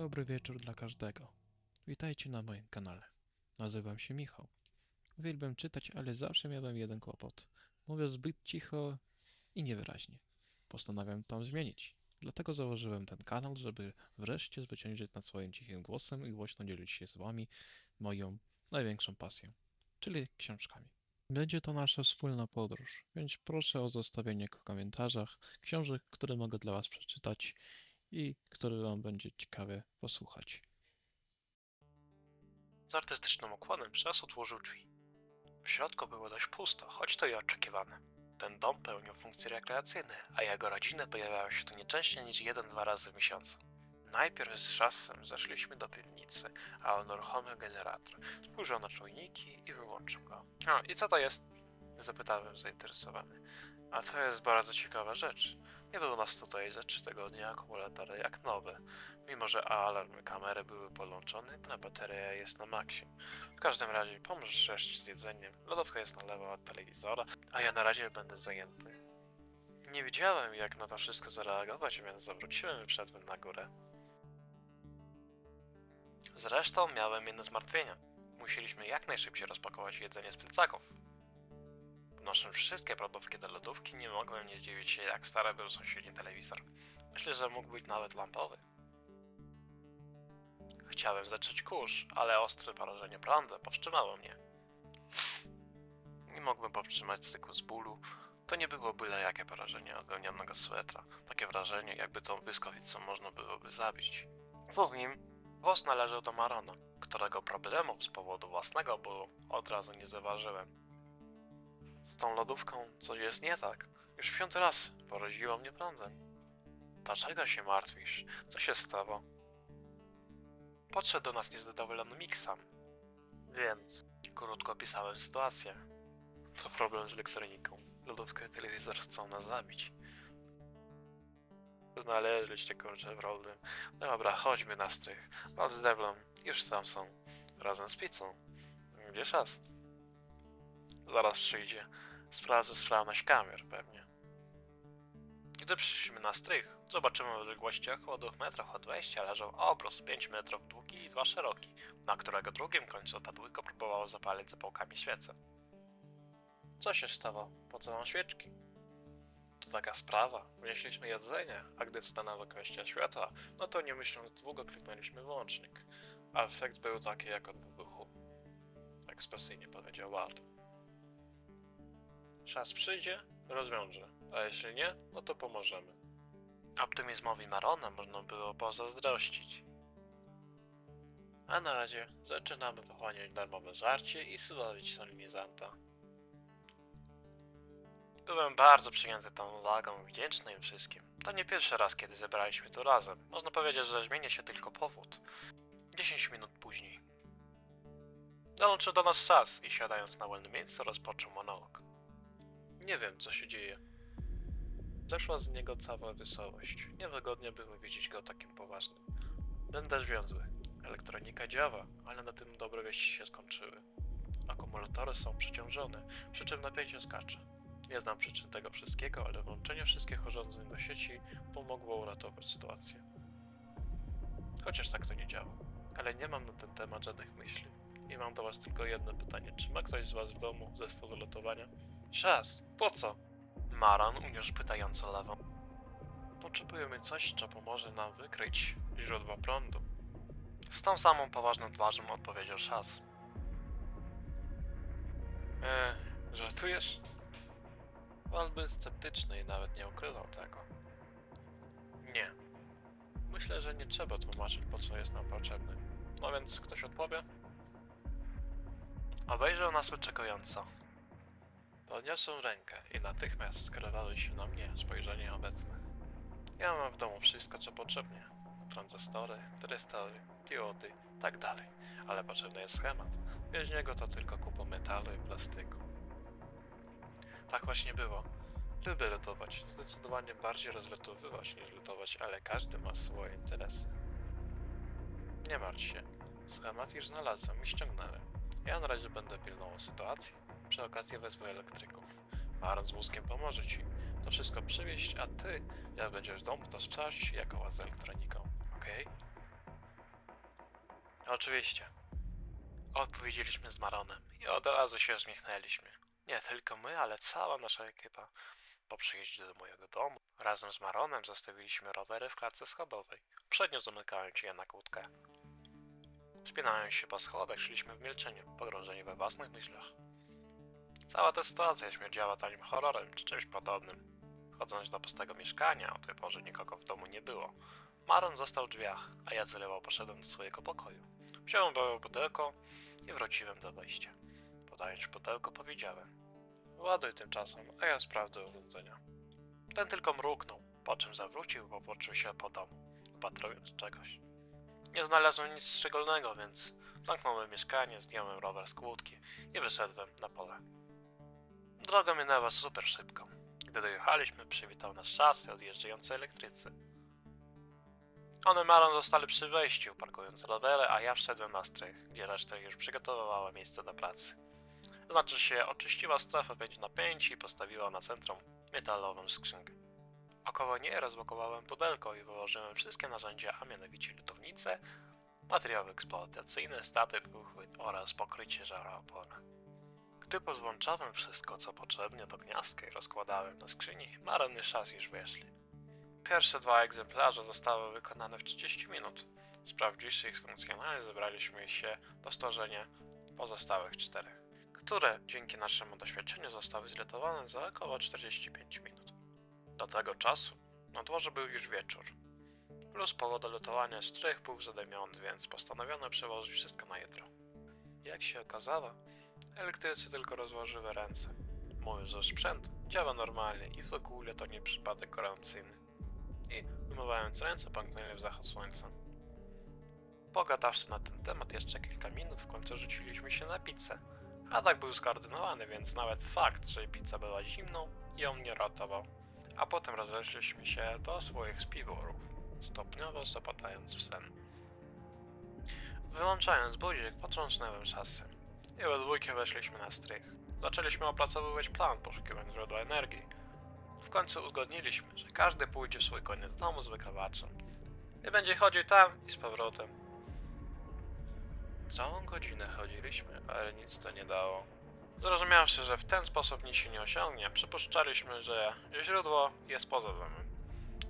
Dobry wieczór dla każdego. Witajcie na moim kanale. Nazywam się Michał. Uwielbiam czytać, ale zawsze miałem jeden kłopot. Mówię zbyt cicho i niewyraźnie. Postanawiam to zmienić. Dlatego założyłem ten kanał, żeby wreszcie zwyciężyć nad swoim cichym głosem i głośno dzielić się z wami moją największą pasją, czyli książkami. Będzie to nasza wspólna podróż, więc proszę o zostawienie w komentarzach książek, które mogę dla was przeczytać i które wam będzie ciekawe posłuchać. Z artystycznym ukłonem Szas otworzył drzwi. W środku było dość pusto, choć to i oczekiwane. Ten dom pełnił funkcje rekreacyjne, a jego rodziny pojawiały się tu nie częściej niż 1-2 razy w miesiącu. Najpierw z Szasem zeszliśmy do piwnicy, a on uruchomił generator. Spojrzał na czujniki i wyłączył go. I co to jest? Zapytałem zainteresowany. A to jest bardzo ciekawa rzecz. Nie było nas tutaj za 3 tygodnie akumulatory jak nowe. Mimo że alarm i kamery były podłączone, ta bateria jest na maksie. W każdym razie pomóż reszcie z jedzeniem. Lodówka jest na lewo od telewizora, a ja na razie będę zajęty. Nie wiedziałem, jak na to wszystko zareagować, więc zawróciłem i wszedłem na górę. Zresztą miałem jedno zmartwienie. Musieliśmy jak najszybciej rozpakować jedzenie z plecaków. Wnosząc wszystkie produktów do lodówki, nie mogłem nie zdziwić się, jak stary był sąsiedni telewizor. Myślę, że mógł być nawet lampowy. Chciałem zacząć kurz, ale ostre porażenie prądem powstrzymało mnie. Nie mogłem powstrzymać styku z bólu. To nie było byle jakie porażenie od wełnianego swetra. Takie wrażenie, jakby tą błyskawicą można byłoby zabić. Co z nim? Włos należał do Marona, którego problemów z powodu własnego bólu od razu nie zauważyłem. Z tą lodówką coś jest nie tak. Już 5. raz poraziło mnie prądem. Dlaczego się martwisz? Co się stało? Podszedł do nas niezadowolony Miksan. Więc krótko opisałem sytuację. To problem z elektroniką. Lodówka i telewizor chcą nas zabić. Znaleźliście kurczę w rolnym. Dobra, chodźmy na strych. Wal z Devlon, już tam są. Razem z pizzą. Gdzie Szas? Zaraz przyjdzie. Sprawdzę sprawność kamer, pewnie. Gdy przyszliśmy na strych, zobaczymy w odległości około 2 metrów od wejścia leżał obrus 5 metrów długi i 2 szeroki, na którego drugim końcu ta dwójka próbowała zapalić zapałkami świecę. Co się stało? Po co mam świeczki? To taka sprawa. Wnieśliśmy jedzenie, a gdy stanęła kwestia światła, no to nie myśląc długo kliknęliśmy wyłącznik. A efekt był taki jak od wybuchu. Ekspresyjnie powiedział Ward. Czas przyjdzie, rozwiąże, a jeśli nie, no to pomożemy. Optymizmowi Marona można było pozazdrościć. A na razie zaczynamy pochłaniać darmowe żarcie i sławić solenizanta. Byłem bardzo przyjęty tą uwagą i wdzięczny im wszystkim. To nie pierwszy raz, kiedy zebraliśmy tu razem. Można powiedzieć, że zmienia się tylko powód. 10 minut później. Dołączył do nas Czas i siadając na wolne miejsce rozpoczął monolog. Nie wiem, co się dzieje. Zeszła z niego cała wesołość. Niewygodnie było widzieć go takim poważnym. Będę związły. Elektronika działa, ale na tym dobre wieści się skończyły. Akumulatory są przeciążone, przy czym napięcie skacze. Nie znam przyczyn tego wszystkiego, ale włączenie wszystkich urządzeń do sieci pomogło uratować sytuację. Chociaż tak to nie działa. Ale nie mam na ten temat żadnych myśli. I mam do was tylko jedno pytanie. Czy ma ktoś z was w domu zestaw do lotowania? Czas! Po co? Maron uniósł pytająco lewą. Potrzebujemy coś, co pomoże nam wykryć źródła prądu. Z tą samą poważną twarzą odpowiedział Szas. Żartujesz? Wal był sceptyczny i nawet nie ukrywał tego. Nie. Myślę, że nie trzeba tłumaczyć, po co jest nam potrzebny. No więc ktoś odpowie? Obejrzał nas wyczekująco. Podniosłem rękę i natychmiast skierowały się na mnie spojrzenie obecne. Ja mam w domu wszystko, co potrzebnie. Tranzystory, trystory, diody, tak dalej. Ale potrzebny jest schemat. Bez niego to tylko kupa metalu i plastyku. Tak właśnie było. Lubię lutować. Zdecydowanie bardziej rozlutowywać niż lutować, ale każdy ma swoje interesy. Nie martw się. Schemat już znalazłem i ściągnąłem. Ja na razie będę pilnował sytuacji. Przy okazji wezwę elektryków. Maron z wózkiem pomoże ci to wszystko przywieźć, a ty, jak będziesz w domu, to sprawdź, jak z elektroniką. Okej? Oczywiście. Odpowiedzieliśmy z Maronem i od razu się uśmiechnęliśmy. Nie tylko my, ale cała nasza ekipa. Po przyjeździe do mojego domu, razem z Maronem zostawiliśmy rowery w klatce schodowej, przednio zamykając je na kłódkę. Wspinając się po schodach, szliśmy w milczeniu, pogrążeni we własnych myślach. Cała ta sytuacja śmierdziała tanim horrorem czy czymś podobnym. Wchodząc do pustego mieszkania, o tej porze nikogo w domu nie było. Maron został w drzwiach, a ja celowo poszedłem do swojego pokoju. Wziąłem białe pudełko i wróciłem do wejścia. Podając pudełko, powiedziałem: ładuj tymczasem, a ja sprawdzę urządzenia. Ten tylko mruknął, po czym zawrócił i popatrzył się po domu, upatrując czegoś. Nie znalazłem nic szczególnego, więc zamknąłem mieszkanie, zdjąłem rower z kłódki i wyszedłem na pole. Droga minęła super szybko. Gdy dojechaliśmy, przywitał nas szasy odjeżdżające elektrycy. One Maron zostali przy wejściu, parkując rowery, a ja wszedłem na strych, gdzie reszta już przygotowywała miejsce do pracy. Znaczy się, oczyściła strefę 5 na 5 i postawiła na centrum metalową skrzynkę. Około niej rozblokowałem pudełko i wyłożyłem wszystkie narzędzia, a mianowicie lutownice, materiały eksploatacyjne, statyw, uchwyt oraz pokrycie żarooporne. Gdy pozłączałem wszystko, co potrzebne do gniazdka i rozkładałem na skrzyni, Maron i Szas już wyszli. Pierwsze 2 egzemplarze zostały wykonane w 30 minut. Sprawdziwszy ich funkcjonalność, zebraliśmy się do stworzenia pozostałych 4, które dzięki naszemu doświadczeniu zostały zlutowane za około 45 minut. Do tego czasu na dworze był już wieczór. Plus powodu lutowania strych był zadymiony, więc postanowiono przełożyć wszystko na jutro. Jak się okazało, elektrycy tylko rozłożyły ręce. Mój że sprzęt działa normalnie i w ogóle to nie przypadek gwarancyjny. I wymywając ręce, pęknęli w zachód słońca. Pogadawszy na ten temat jeszcze kilka minut, w końcu rzuciliśmy się na pizzę. Atak był skoordynowany, więc nawet fakt, że pizza była zimną, ją nie ratował. A potem rozeszliśmy się do swoich spiworów, stopniowo zapadając w sen. Wyłączając budzik, potrząsnąłem szasy. I we dwójkę weszliśmy na strych. Zaczęliśmy opracowywać plan poszukiwań źródła energii. W końcu uzgodniliśmy, że każdy pójdzie w swój koniec domu z wykrywaczem. I będzie chodził tam i z powrotem. Całą godzinę chodziliśmy, ale nic to nie dało. Zrozumiawszy, że w ten sposób nic się nie osiągnie, przypuszczaliśmy, że źródło jest poza domem.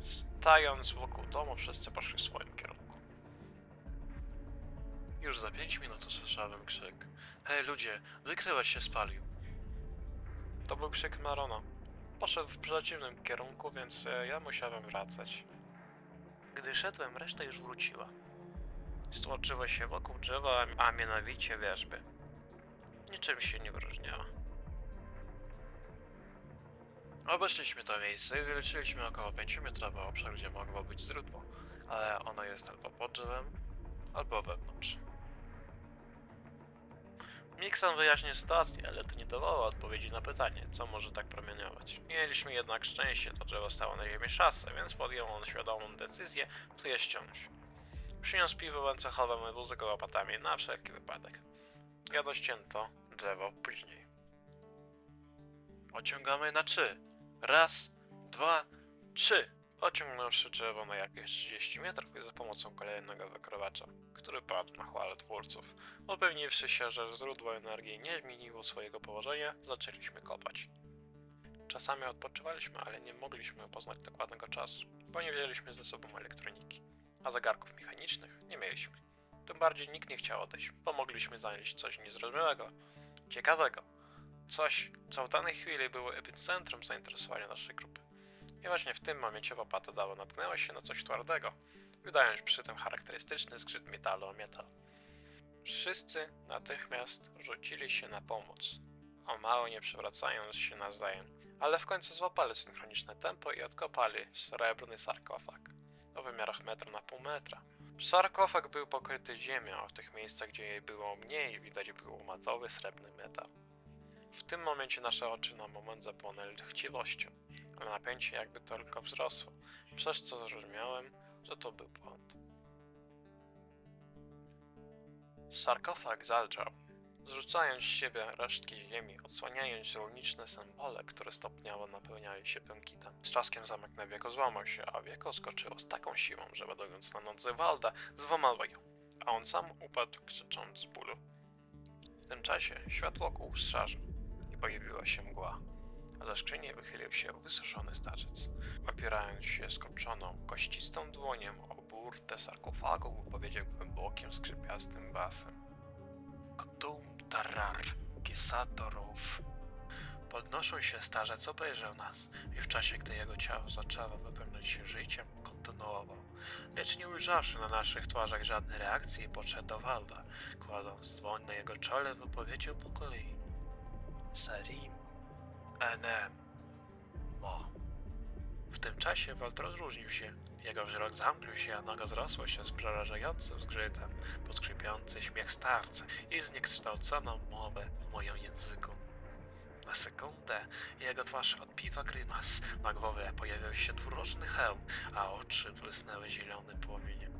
Stając wokół domu, wszyscy poszli w swoim kierunku. Już za 5 minut usłyszałem krzyk: hej ludzie, wykrywacz się spalił. To był krzyk Marona. Poszedł w przeciwnym kierunku, więc ja musiałem wracać. Gdy szedłem, reszta już wróciła. Stłoczyła się wokół drzewa, a mianowicie wierzby. Niczym się nie wyróżniała. Obeszliśmy to miejsce i wyliczyliśmy około 5-metrowy obszar, gdzie mogło być źródło, ale ono jest albo pod drzewem, albo wewnątrz. Mixon wyjaśnił sytuację, ale to nie dawało odpowiedzi na pytanie, co może tak promieniować. Mieliśmy jednak szczęście, to drzewo stało na ziemi szasy, więc podjął on świadomą decyzję, by je ściąć. Przyniósł piwo łańcuchowe wózek z łopatami na wszelki wypadek. Ja dościęto drzewo później. Ociągamy na 3. Raz, 2, 3. Ociągnąwszy drzewo na jakieś 30 metrów i za pomocą kolejnego wykrywacza, który padł na chwałę twórców, upewniwszy się, że źródło energii nie zmieniło swojego położenia, zaczęliśmy kopać. Czasami odpoczywaliśmy, ale nie mogliśmy poznać dokładnego czasu, bo nie wzięliśmy ze sobą elektroniki, a zegarków mechanicznych nie mieliśmy. Tym bardziej nikt nie chciał odejść, bo mogliśmy znaleźć coś niezrozumiałego, ciekawego. Coś, co w danej chwili było epicentrum zainteresowania naszej grupy. I właśnie w tym momencie łopata dała natknęła się na coś twardego, wydając przy tym charakterystyczny zgrzyt metalu o metal. Wszyscy natychmiast rzucili się na pomoc, o mało nie przewracając się nawzajem, ale w końcu złapali synchroniczne tempo i odkopali srebrny sarkofag o wymiarach 1,5 metra. Sarkofag był pokryty ziemią, a w tych miejscach, gdzie jej było mniej, widać był matowy srebrny metal. W tym momencie nasze oczy na moment zapłonęły chciwością, ale napięcie jakby tylko wzrosło, przez co zrozumiałem, że to był błąd. Sarkofag zalczał, zrzucając z siebie resztki ziemi, odsłaniając runiczne symbole, które stopniowo napełniały się błękitem. Z trzaskiem zamek na wieko złamał się, a wieko skoczyło z taką siłą, że ładując na noc Walda, złamało ją. a on sam upadł krzycząc z bólu. W tym czasie światło wokół wstrzażył i pojawiła się mgła, a za skrzynię wychylił się wysuszony starzec. Opierając się skorczoną, kościstą dłonią o burtę sarkofagu, powiedział głębokim, skrzypiastym basem. Ktum tarar, kisatorów. Podnosząc się, starzec obejrzał nas i w czasie, gdy jego ciało zaczęło wypełniać się życiem, kontynuował. Lecz nie ujrzawszy na naszych twarzach żadnej reakcji, podszedł do Walda. Kładąc dłoń na jego czole, wypowiedział po kolei. Serim, enem, mo. W tym czasie Wald rozróżnił się. Jego wzrok zamknął się, a noga zrosła się z przerażającym zgrzytem, pod skrzypiący śmiech starca i zniekształconą mowę w moim języku. Na sekundę jego twarz odbiła grymas, na głowie pojawił się dwuroczny hełm, a oczy błysnęły zielonym płomieniem.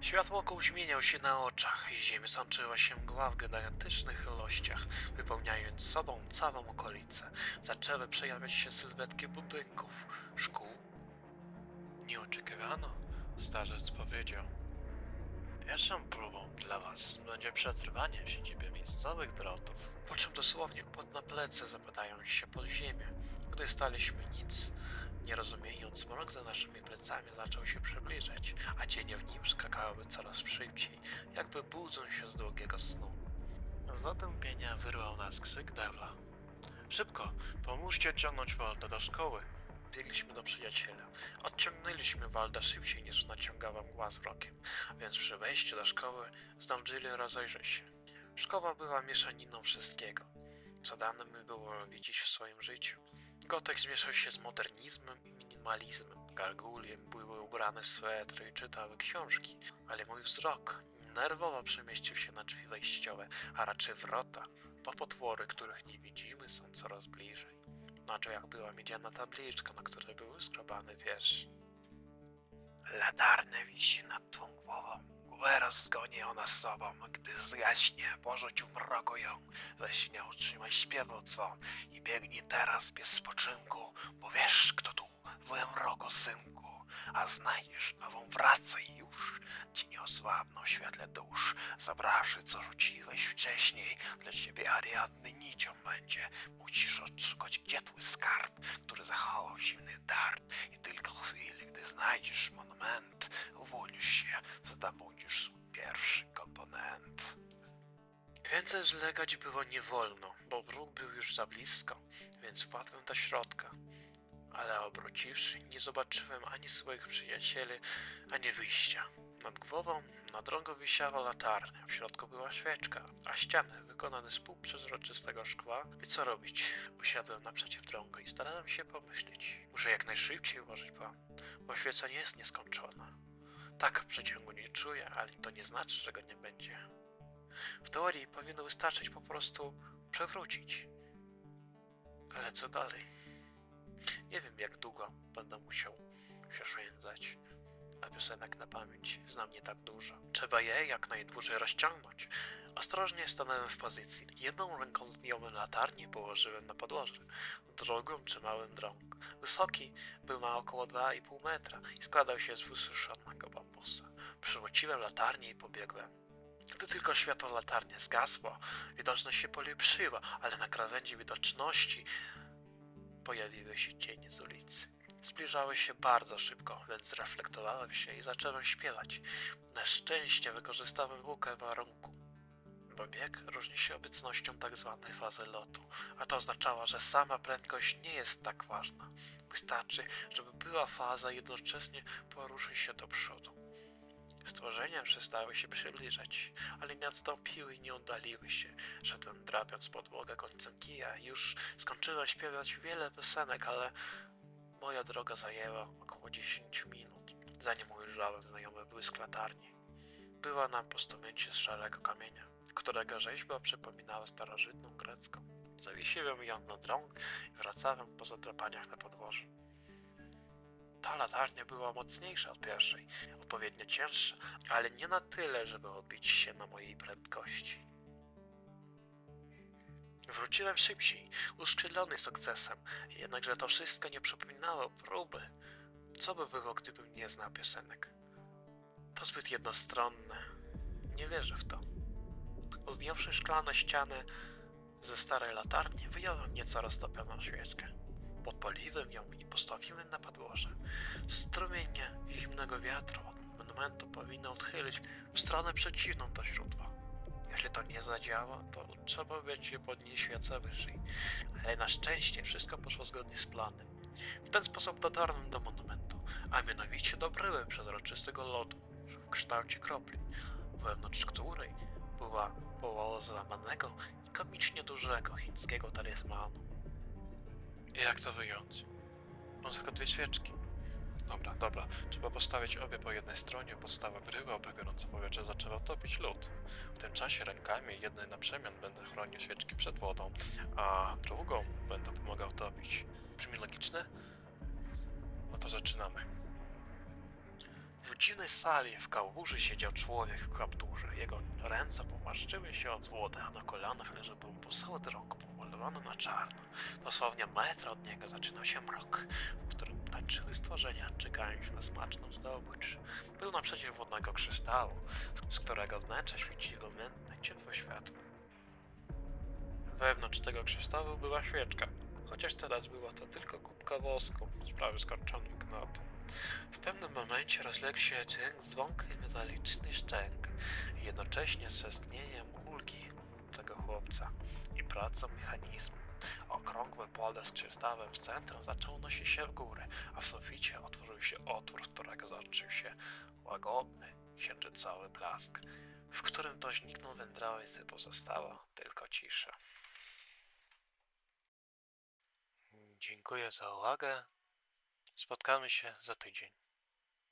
Świat wokół zmieniał się na oczach i z ziemi sączyła się mgła w gigantycznych ilościach, wypełniając sobą całą okolicę. Zaczęły przejawiać się sylwetki budynków, szkół. Nie oczekiwano, starzec powiedział. Pierwszą próbą dla was będzie przetrwanie w siedzibie miejscowych drotów, po czym dosłownie kład na plecy zapadają się pod ziemię. Gdy staliśmy nic, nie rozumiejąc, mrok za naszymi plecami zaczął się przybliżać, a cienie w nim skakały coraz szybciej, jakby budząc się z długiego snu. Z zatępienia wyrwał nas krzyk Devla. Szybko, pomóżcie ciągnąć Walda do szkoły. Biegliśmy do przyjaciela. Odciągnęliśmy Walda szybciej niż naciągała mgła z wrokiem, więc przy wejściu do szkoły zdążyli rozejrzeć się. Szkoła była mieszaniną wszystkiego, co dane mi było widzieć w swoim życiu. Gotyk zmieszał się z modernizmem i minimalizmem. Gargulie były ubrane w swetry i czytały książki, ale mój wzrok nerwowo przemieścił się na drzwi wejściowe, a raczej wrota, bo potwory, których nie widzimy, są coraz bliżej. Na drzwiach była miedziana tabliczka, na której był skrobany wiersz. Latarnia wisi nad twą głową. Głowę rozgoni ona sobą, gdy zgaśnie, porzuć w mroku ją. We śnie utrzymaj śpiewu dzwon i biegnij teraz bez spoczynku, bo wiesz, kto tu w mroku, synku. A znajdziesz nową, wracaj już. Ci nie osłabną w świetle dusz. Zabrawszy, co rzuciłeś wcześniej, dla ciebie Ariadny nicią będzie. Musisz odszukać, gdzie twój skarb, który zachował zimny dart. I tylko w chwili, gdy znajdziesz monument, uwolnisz się, zdobędziesz swój pierwszy komponent. Więcej zlegać było nie wolno, bo wróg był już za blisko, więc wpadłem do środka. Ale obróciwszy, nie zobaczyłem ani swoich przyjacieli, ani wyjścia. Nad głową na drągu wisiała latarnia, w środku była świeczka, a ściany wykonane z półprzezroczystego szkła. I co robić? Usiadłem naprzeciw drąga i starałem się pomyśleć. Muszę jak najszybciej ułożyć plan, bo świeca nie jest nieskończona. Tak, przeciągu nie czuję, ale to nie znaczy, że go nie będzie. W teorii powinno wystarczyć po prostu przewrócić. Ale co dalej? Nie wiem, jak długo będę musiał się szwędzać, a piosenek na pamięć znam nie tak dużo. Trzeba je jak najdłużej rozciągnąć. Ostrożnie stanąłem w pozycji. Jedną ręką zdjąłem latarnię i położyłem na podłoże. Drugą trzymałem drąg. Wysoki był na około 2,5 metra i składał się z wysuszonego bambusa. Przywróciłem latarnię i pobiegłem. Gdy tylko światło latarni zgasło, widoczność się polepszyła, ale na krawędzi widoczności pojawiły się cienie z ulicy. Zbliżały się bardzo szybko, więc zreflektowałem się i zacząłem śpiewać. Na szczęście wykorzystałem lukę warunku, bo bieg różni się obecnością tak zwanej fazy lotu, a to oznaczało, że sama prędkość nie jest tak ważna. Wystarczy, żeby była faza i jednocześnie poruszyć się do przodu. Stworzenia przestały się przybliżać, ale nie odstąpiły i nie oddaliły się. Szedłem drapiąc podłogę końcem kija i już skończyłem śpiewać wiele piosenek, ale moja droga zajęła około 10 minut, zanim ujrzałem znajomy błysk latarni. Była na postumencie z szarego kamienia, którego rzeźba przypominała starożytną grecką. Zawiesiłem ją na drąg i wracałem po zadrapaniach na podwórzu. Ta latarnia była mocniejsza od pierwszej, odpowiednio cięższa, ale nie na tyle, żeby odbić się na mojej prędkości. Wróciłem szybciej, uszczelniony sukcesem, jednakże to wszystko nie przypominało próby. Co by było, gdybym nie znał piosenek? To zbyt jednostronne. Nie wierzę w to. Zdjąwszy szklane ściany ze starej latarni, wyjąłem nieco roztopioną świeczkę. Podpaliłem ją i postawiłem na podłoże. Strumień zimnego wiatru od monumentu powinno odchylić w stronę przeciwną do źródła. Jeśli to nie zadziała, to trzeba będzie podnieść świecę wyżej. Ale na szczęście wszystko poszło zgodnie z planem. W ten sposób dotarłem do monumentu, a mianowicie do bryły przezroczystego lodu w kształcie kropli, wewnątrz której była połowa złamanego i komicznie dużego chińskiego talizmanu. I jak to wyjąć? Mam tylko 2 świeczki. Dobra. Trzeba postawić obie po jednej stronie podstawy bryły, aby gorące powietrze zaczęło topić lód. W tym czasie rękami jednej na przemian będę chronił świeczki przed wodą, a drugą będę pomagał topić. Brzmi logiczne? No to zaczynamy. W dziwnej sali w kałuży siedział człowiek w kapturze. Jego ręce pomarszczyły się od wody, a na kolanach leżał cały drąg pomalowany na czarno. Dosłownie metr od niego zaczynał się mrok, w którym tańczyły stworzenia, czekając na smaczną zdobycz. Był naprzeciw wodnego kryształu, z którego wnętrze świeciło mętne, ciepłe światło. Wewnątrz tego kryształu była świeczka, chociaż teraz była to tylko kubka wosku z prawie skończonym knotem. W pewnym momencie rozległ się dźwięk dzwonka i metaliczny szczęk, jednocześnie z westchnieniem ulgi tego chłopca i pracą mechanizmu. Okrągłe pole z kryształem w centrum zaczęło nosić się w górę, a w suficie otworzył się otwór, z którego zaczął się łagodny, księżycowy blask, w którym to zniknął wędrowiec i pozostała tylko cisza. Dziękuję za uwagę. Spotkamy się za tydzień.